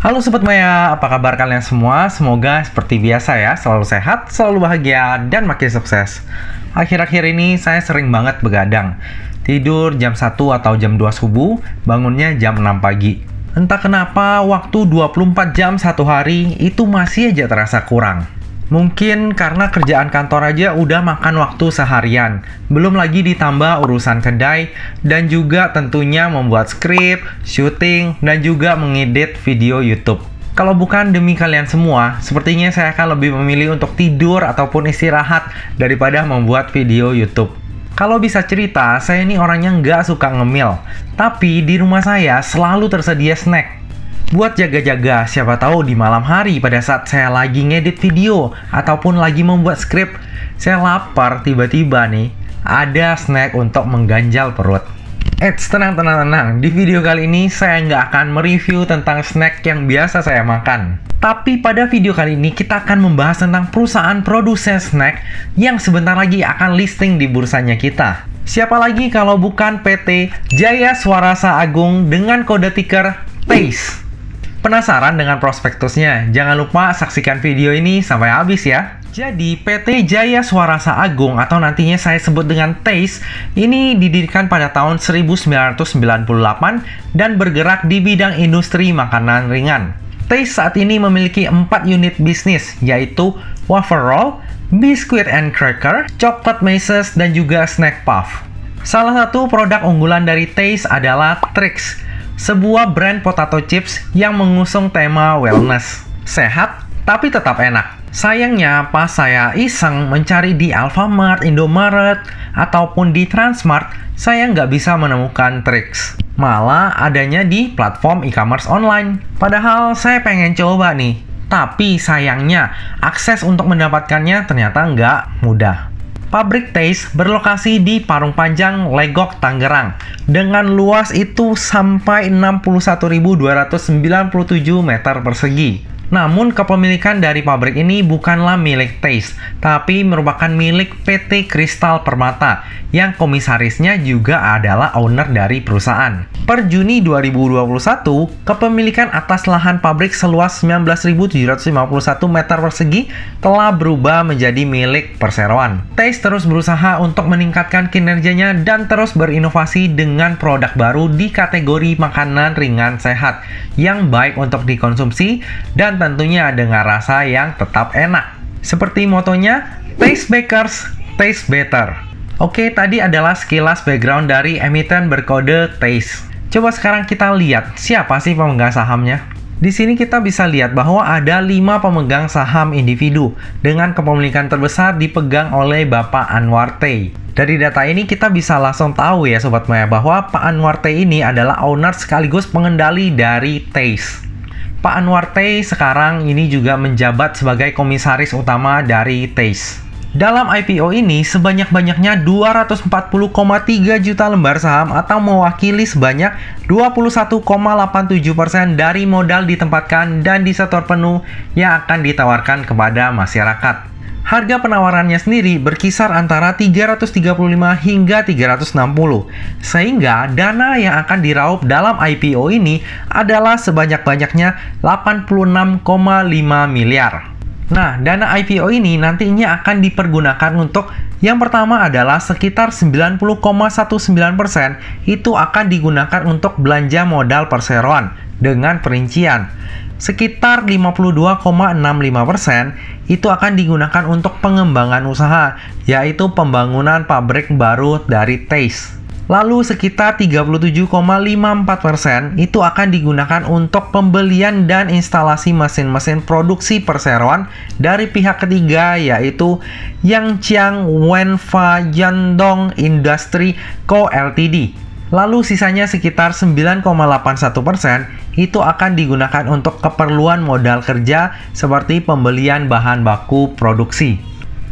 Halo Sobat Maya, apa kabar kalian semua? Semoga seperti biasa ya, selalu sehat, selalu bahagia, dan makin sukses. Akhir-akhir ini saya sering banget begadang. Tidur jam 1 atau jam 2 subuh, bangunnya jam 6 pagi. Entah kenapa waktu 24 jam satu hari itu masih aja terasa kurang. Mungkin karena kerjaan kantor aja udah makan waktu seharian. Belum lagi ditambah urusan kedai dan juga tentunya membuat skrip, syuting, dan juga mengedit video YouTube. Kalau bukan demi kalian semua, sepertinya saya akan lebih memilih untuk tidur ataupun istirahat daripada membuat video YouTube. Kalau bisa cerita, saya ini orangnya nggak suka ngemil. Tapi di rumah saya selalu tersedia snack. Buat jaga-jaga, siapa tahu di malam hari pada saat saya lagi ngedit video ataupun lagi membuat skrip, saya lapar tiba-tiba nih, ada snack untuk mengganjal perut. Tenang. Di video kali ini saya nggak akan mereview tentang snack yang biasa saya makan. Tapi pada video kali ini kita akan membahas tentang perusahaan produsen snack yang sebentar lagi akan listing di bursanya kita. Siapa lagi kalau bukan PT Jaya Swarasa Agung dengan kode ticker TASTE. Penasaran dengan prospektusnya? Jangan lupa saksikan video ini sampai habis ya. Jadi, PT Jaya Swarasa Agung atau nantinya saya sebut dengan TASTE ini didirikan pada tahun 1998 dan bergerak di bidang industri makanan ringan. TASTE saat ini memiliki 4 unit bisnis, yaitu wafer roll, biskuit and cracker, coklat mazes, dan juga snack puff. Salah satu produk unggulan dari TASTE adalah Trix, sebuah brand potato chips yang mengusung tema wellness. Sehat, tapi tetap enak. Sayangnya, pas saya iseng mencari di Alfamart, Indomaret, ataupun di Transmart, saya nggak bisa menemukan Trix. Malah adanya di platform e-commerce online. Padahal saya pengen coba nih. Tapi sayangnya, akses untuk mendapatkannya ternyata nggak mudah. Pabrik TASTE berlokasi di Parung Panjang, Legok, Tangerang, dengan luas itu sampai 61.297 meter persegi. Namun, kepemilikan dari pabrik ini bukanlah milik TASTE, tapi merupakan milik PT Kristal Permata, yang komisarisnya juga adalah owner dari perusahaan. Per Juni 2021, kepemilikan atas lahan pabrik seluas 19.751 meter persegi telah berubah menjadi milik perseroan. TASTE terus berusaha untuk meningkatkan kinerjanya dan terus berinovasi dengan produk baru di kategori makanan ringan sehat, yang baik untuk dikonsumsi dan tentunya dengan rasa yang tetap enak. Seperti motonya, Taste Bakers, Taste Better. Oke, tadi adalah sekilas background dari emiten berkode TASTE. Coba sekarang kita lihat siapa sih pemegang sahamnya. Di sini kita bisa lihat bahwa ada 5 pemegang saham individu dengan kepemilikan terbesar dipegang oleh Bapak Anwar T. Dari data ini kita bisa langsung tahu ya Sobat Maya bahwa Pak Anwar T ini adalah owner sekaligus pengendali dari TASTE. Pak Anwar T sekarang ini juga menjabat sebagai komisaris utama dari TASTE. Dalam IPO ini, sebanyak-banyaknya 240,3 juta lembar saham atau mewakili sebanyak 21,87% dari modal ditempatkan dan disetor penuh yang akan ditawarkan kepada masyarakat. Harga penawarannya sendiri berkisar antara 335 hingga 360, sehingga dana yang akan diraup dalam IPO ini adalah sebanyak-banyaknya 86,5 miliar. Nah, dana IPO ini nantinya akan dipergunakan untuk yang pertama adalah sekitar 90,19% itu akan digunakan untuk belanja modal perseroan dengan perincian. Sekitar 52,65% itu akan digunakan untuk pengembangan usaha, yaitu pembangunan pabrik baru dari TASTE. Lalu sekitar 37,54% itu akan digunakan untuk pembelian dan instalasi mesin-mesin produksi perseroan dari pihak ketiga, yaitu Yangjiang Wenfa Yandong Industry Co Ltd. Lalu sisanya sekitar 9,81% itu akan digunakan untuk keperluan modal kerja seperti pembelian bahan baku produksi.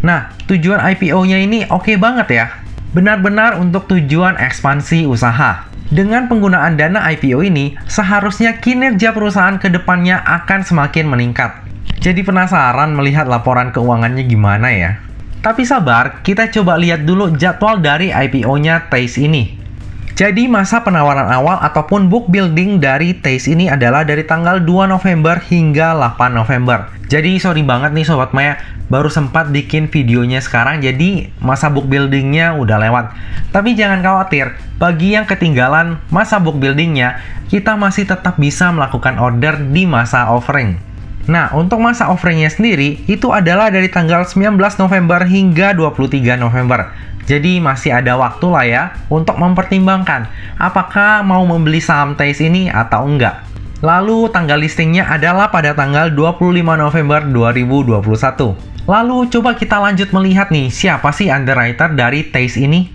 Nah, tujuan IPO-nya ini oke banget ya. Benar-benar untuk tujuan ekspansi usaha. Dengan penggunaan dana IPO ini, seharusnya kinerja perusahaan ke depannya akan semakin meningkat. Jadi penasaran melihat laporan keuangannya gimana ya? Tapi sabar, kita coba lihat dulu jadwal dari IPO-nya TASTE ini. Jadi masa penawaran awal ataupun book building dari Taste ini adalah dari tanggal 2 November hingga 8 November. Jadi sorry banget nih Sobat Maya, baru sempat bikin videonya sekarang, jadi masa book buildingnya udah lewat. Tapi jangan khawatir, bagi yang ketinggalan masa book buildingnya, kita masih tetap bisa melakukan order di masa offering. Nah, untuk masa offeringnya sendiri, itu adalah dari tanggal 19 November hingga 23 November. Jadi masih ada waktu lah ya untuk mempertimbangkan apakah mau membeli saham Taste ini atau enggak. Lalu tanggal listingnya adalah pada tanggal 25 November 2021. Lalu coba kita lanjut melihat nih, siapa sih underwriter dari Taste ini?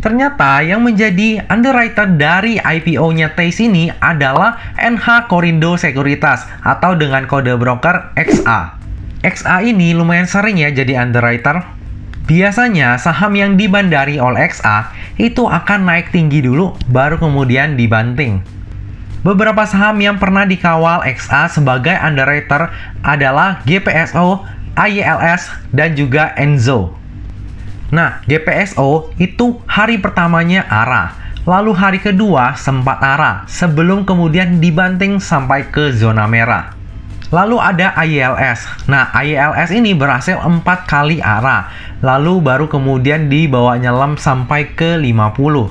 Ternyata yang menjadi underwriter dari IPO-nya Taste ini adalah NH Korindo Sekuritas atau dengan kode broker XA. XA ini lumayan sering ya jadi underwriter. Biasanya saham yang dibandari oleh XA itu akan naik tinggi dulu baru kemudian dibanting. Beberapa saham yang pernah dikawal XA sebagai underwriter adalah GPSO, IELS, dan juga Enzo. Nah, GPSO itu hari pertamanya arah, lalu hari kedua sempat arah, sebelum kemudian dibanting sampai ke zona merah. Lalu ada IELS. Nah, IELS ini berhasil 4 kali arah, lalu baru kemudian dibawa nyelam sampai ke 50.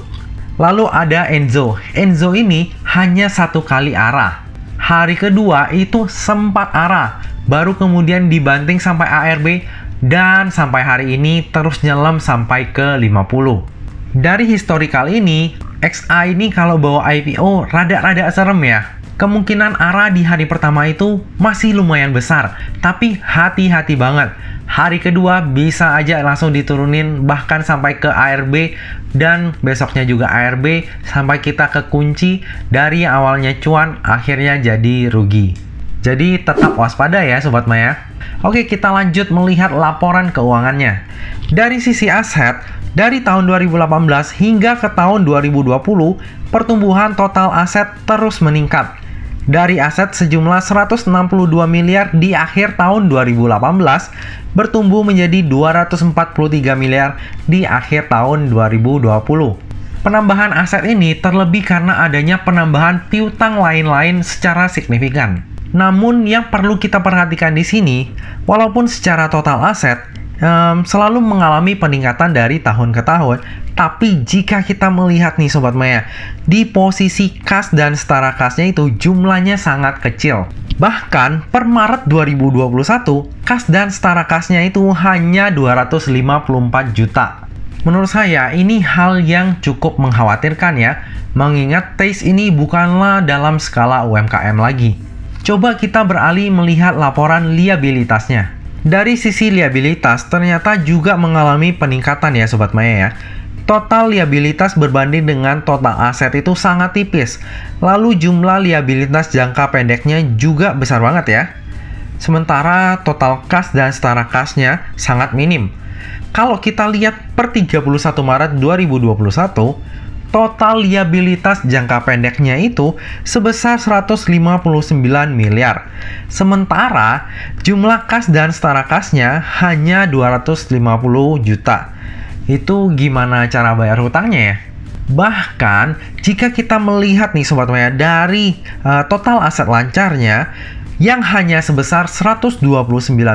Lalu ada Enzo. Enzo ini hanya 1 kali arah. Hari kedua itu sempat arah, baru kemudian dibanting sampai ARB, dan sampai hari ini terus nyelam sampai ke 50. Dari historical ini, XA ini kalau bawa IPO rada-rada serem ya. Kemungkinan arah di hari pertama itu masih lumayan besar, tapi hati-hati banget. Hari kedua bisa aja langsung diturunin bahkan sampai ke ARB, dan besoknya juga ARB sampai kita ke kunci dari yang awalnya cuan akhirnya jadi rugi. Jadi tetap waspada ya Sobat Maya. Oke, kita lanjut melihat laporan keuangannya. Dari sisi aset, dari tahun 2018 hingga ke tahun 2020, pertumbuhan total aset terus meningkat. Dari aset sejumlah 162 miliar di akhir tahun 2018, bertumbuh menjadi 243 miliar di akhir tahun 2020. Penambahan aset ini terlebih karena adanya penambahan piutang lain-lain secara signifikan. Namun yang perlu kita perhatikan di sini, walaupun secara total aset selalu mengalami peningkatan dari tahun ke tahun, tapi jika kita melihat nih Sobat Maya, di posisi kas dan setara kasnya itu jumlahnya sangat kecil. Bahkan per Maret 2021, kas dan setara kasnya itu hanya 254 juta. Menurut saya ini hal yang cukup mengkhawatirkan ya, mengingat Taste ini bukanlah dalam skala UMKM lagi. Coba kita beralih melihat laporan liabilitasnya. Dari sisi liabilitas ternyata juga mengalami peningkatan ya Sobat Maya ya. Total liabilitas berbanding dengan total aset itu sangat tipis. Lalu jumlah liabilitas jangka pendeknya juga besar banget ya. Sementara total kas dan setara kasnya sangat minim. Kalau kita lihat per 31 Maret 2021, total liabilitas jangka pendeknya itu sebesar 159 miliar. Sementara jumlah kas dan setara kasnya hanya 250 juta. Itu gimana cara bayar hutangnya ya? Bahkan jika kita melihat nih Sobat Maya dari total aset lancarnya yang hanya sebesar 129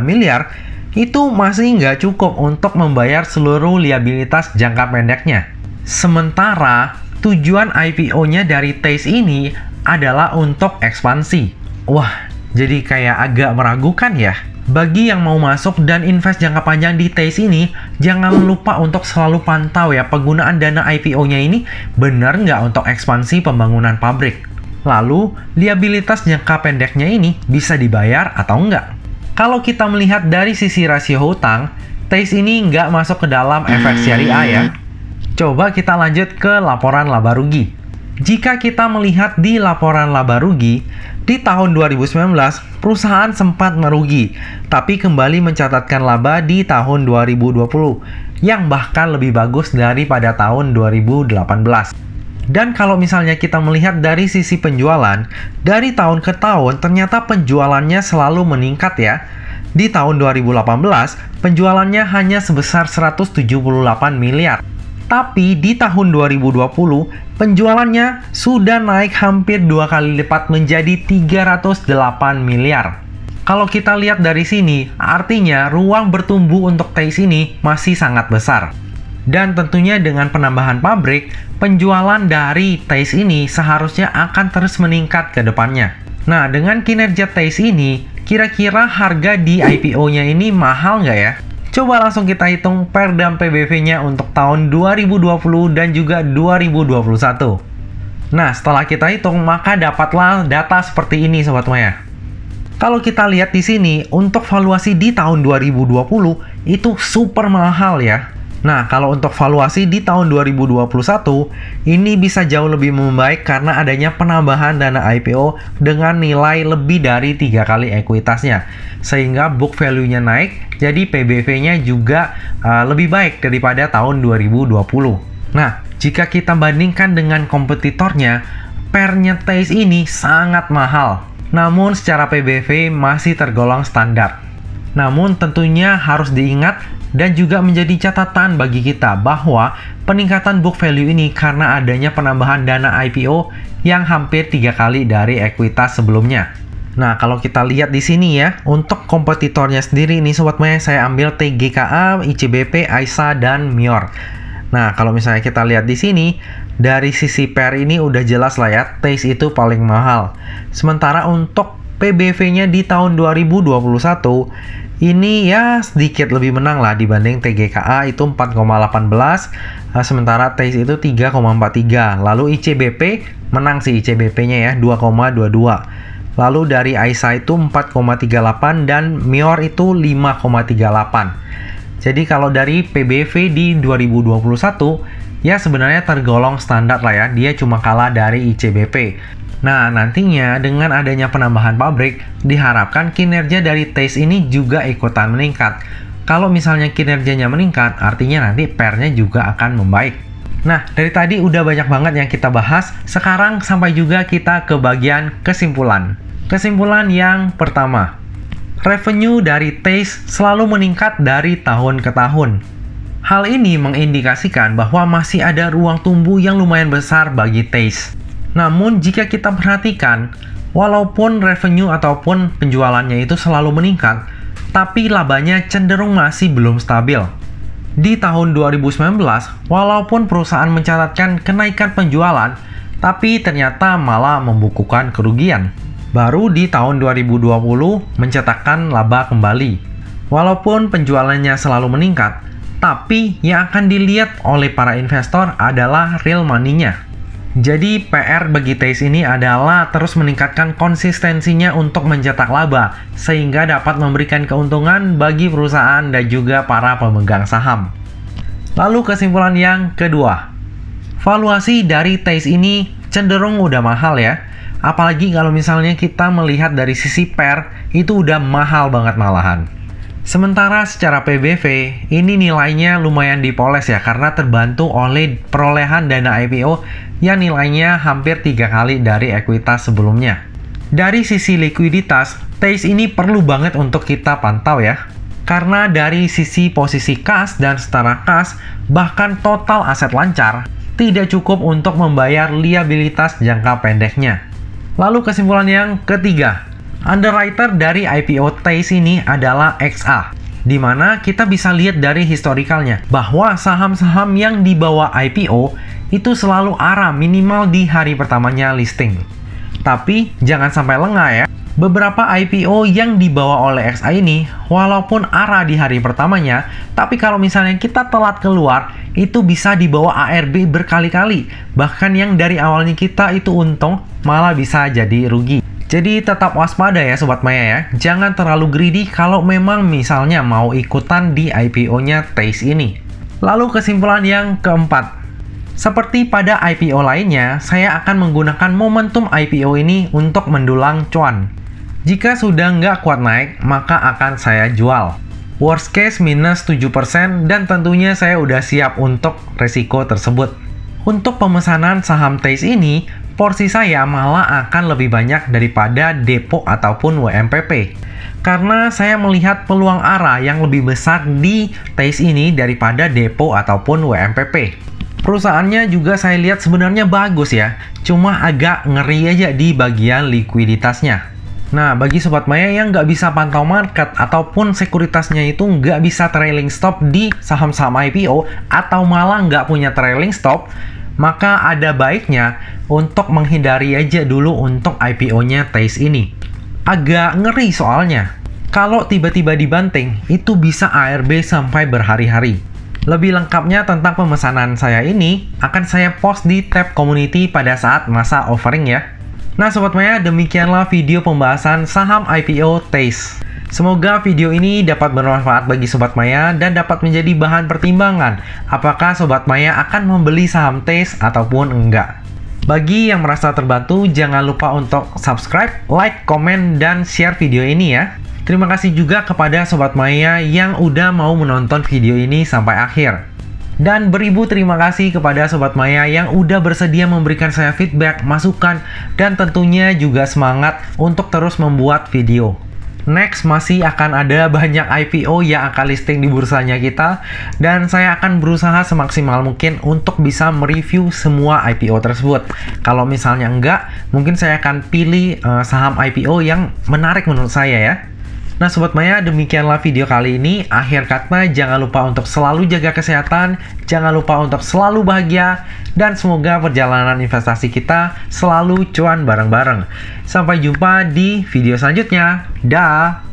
miliar, itu masih nggak cukup untuk membayar seluruh liabilitas jangka pendeknya. Sementara tujuan IPO-nya dari Taste ini adalah untuk ekspansi. Wah, jadi kayak agak meragukan ya. Bagi yang mau masuk dan invest jangka panjang di Taste ini, jangan lupa untuk selalu pantau ya penggunaan dana IPO-nya ini benar nggak untuk ekspansi pembangunan pabrik. Lalu, liabilitas jangka pendeknya ini bisa dibayar atau enggak? Kalau kita melihat dari sisi rasio hutang, Taste ini nggak masuk ke dalam efek seri A ya. Coba kita lanjut ke laporan laba rugi. Jika kita melihat di laporan laba rugi, di tahun 2019 perusahaan sempat merugi, tapi kembali mencatatkan laba di tahun 2020 yang bahkan lebih bagus daripada tahun 2018. Dan kalau misalnya kita melihat dari sisi penjualan, dari tahun ke tahun ternyata penjualannya selalu meningkat ya. Di tahun 2018, penjualannya hanya sebesar 178 miliar. Tapi di tahun 2020, penjualannya sudah naik hampir 2 kali lipat menjadi 308 miliar. Kalau kita lihat dari sini, artinya ruang bertumbuh untuk Taste ini masih sangat besar. Dan tentunya dengan penambahan pabrik, penjualan dari Taste ini seharusnya akan terus meningkat ke depannya. Nah, dengan kinerja Taste ini, kira-kira harga di IPO-nya ini mahal nggak ya? Coba langsung kita hitung PER dan PBV-nya untuk tahun 2020 dan juga 2021. Nah, setelah kita hitung, maka dapatlah data seperti ini, Sobat Maya. Kalau kita lihat di sini, untuk valuasi di tahun 2020 itu super mahal ya. Nah, kalau untuk valuasi di tahun 2021, ini bisa jauh lebih membaik karena adanya penambahan dana IPO dengan nilai lebih dari 3 kali ekuitasnya. Sehingga book value-nya naik, jadi PBV-nya juga lebih baik daripada tahun 2020. Nah, jika kita bandingkan dengan kompetitornya, PER-nya Taste ini sangat mahal. Namun secara PBV masih tergolong standar. Namun tentunya harus diingat dan juga menjadi catatan bagi kita bahwa peningkatan book value ini karena adanya penambahan dana IPO yang hampir 3 kali dari ekuitas sebelumnya. Nah, kalau kita lihat di sini ya, untuk kompetitornya sendiri ini Sobat Maya, saya ambil TGKA, ICBP, AISA, dan MIOR. Nah, kalau misalnya kita lihat di sini, dari sisi PER ini udah jelas lah ya, Taste itu paling mahal. Sementara untuk PBV-nya di tahun 2021, ini ya sedikit lebih menang lah dibanding TGKA itu 4,18, sementara Taste itu 3,43. Lalu ICBP menang sih ICBP-nya ya 2,22. Lalu dari AISA itu 4,38 dan MIOR itu 5,38. Jadi kalau dari PBV di 2021 ya sebenarnya tergolong standar lah ya, dia cuma kalah dari ICBP. Nah, nantinya dengan adanya penambahan pabrik, diharapkan kinerja dari Taste ini juga ikutan meningkat. Kalau misalnya kinerjanya meningkat, artinya nanti PER-nya juga akan membaik. Nah, dari tadi udah banyak banget yang kita bahas, sekarang sampai juga kita ke bagian kesimpulan. Kesimpulan yang pertama, revenue dari Taste selalu meningkat dari tahun ke tahun. Hal ini mengindikasikan bahwa masih ada ruang tumbuh yang lumayan besar bagi Taste. Namun jika kita perhatikan, walaupun revenue ataupun penjualannya itu selalu meningkat, tapi labanya cenderung masih belum stabil. Di tahun 2019, walaupun perusahaan mencatatkan kenaikan penjualan, tapi ternyata malah membukukan kerugian. Baru di tahun 2020 mencatatkan laba kembali. Walaupun penjualannya selalu meningkat, tapi yang akan dilihat oleh para investor adalah real money-nya. Jadi PR bagi Taste ini adalah terus meningkatkan konsistensinya untuk mencetak laba, sehingga dapat memberikan keuntungan bagi perusahaan dan juga para pemegang saham. Lalu kesimpulan yang kedua, valuasi dari Taste ini cenderung udah mahal ya. Apalagi kalau misalnya kita melihat dari sisi PER, itu udah mahal banget malahan. Sementara secara PBV, ini nilainya lumayan dipoles ya, karena terbantu oleh perolehan dana IPO yang nilainya hampir 3 kali dari ekuitas sebelumnya. Dari sisi likuiditas, Taste ini perlu banget untuk kita pantau ya. Karena dari sisi posisi kas dan setara kas, bahkan total aset lancar, tidak cukup untuk membayar liabilitas jangka pendeknya. Lalu kesimpulan yang ketiga, underwriter dari IPO Taste ini adalah XA, di mana kita bisa lihat dari historikalnya bahwa saham-saham yang dibawa IPO itu selalu ARA minimal di hari pertamanya listing. Tapi jangan sampai lengah ya. Beberapa IPO yang dibawa oleh XA ini walaupun ARA di hari pertamanya, tapi kalau misalnya kita telat keluar, itu bisa dibawa ARB berkali-kali. Bahkan yang dari awalnya kita itu untung, malah bisa jadi rugi. Jadi tetap waspada ya Sobat Maya ya. Jangan terlalu greedy kalau memang misalnya mau ikutan di IPO-nya Taste ini. Lalu kesimpulan yang keempat. Seperti pada IPO lainnya, saya akan menggunakan momentum IPO ini untuk mendulang cuan. Jika sudah nggak kuat naik, maka akan saya jual. Worst case minus 7% dan tentunya saya udah siap untuk resiko tersebut. Untuk pemesanan saham Taste ini, porsi saya malah akan lebih banyak daripada depo ataupun WMPP. Karena saya melihat peluang ARA yang lebih besar di Taste ini daripada depo ataupun WMPP. Perusahaannya juga saya lihat sebenarnya bagus ya, cuma agak ngeri aja di bagian likuiditasnya. Nah, bagi Sobat Maya yang nggak bisa pantau market ataupun sekuritasnya itu nggak bisa trailing stop di saham-saham IPO atau malah nggak punya trailing stop, maka ada baiknya untuk menghindari aja dulu untuk IPO-nya TAZE ini. Agak ngeri soalnya. Kalau tiba-tiba dibanting, itu bisa ARB sampai berhari-hari. Lebih lengkapnya tentang pemesanan saya ini akan saya post di tab community pada saat masa offering ya. Nah Sobat Maya, demikianlah video pembahasan saham IPO TAZE. Semoga video ini dapat bermanfaat bagi Sobat Maya dan dapat menjadi bahan pertimbangan apakah Sobat Maya akan membeli saham TAZE ataupun enggak. Bagi yang merasa terbantu, jangan lupa untuk subscribe, like, komen, dan share video ini ya. Terima kasih juga kepada Sobat Maya yang udah mau menonton video ini sampai akhir. Dan beribu terima kasih kepada Sobat Maya yang udah bersedia memberikan saya feedback, masukan, dan tentunya juga semangat untuk terus membuat video. Next, masih akan ada banyak IPO yang akan listing di bursanya kita, dan saya akan berusaha semaksimal mungkin untuk bisa mereview semua IPO tersebut. Kalau misalnya enggak, mungkin saya akan pilih saham IPO yang menarik menurut saya ya. Nah Sobat Maya, demikianlah video kali ini. Akhir kata, jangan lupa untuk selalu jaga kesehatan, jangan lupa untuk selalu bahagia, dan semoga perjalanan investasi kita selalu cuan bareng-bareng. Sampai jumpa di video selanjutnya. Dah!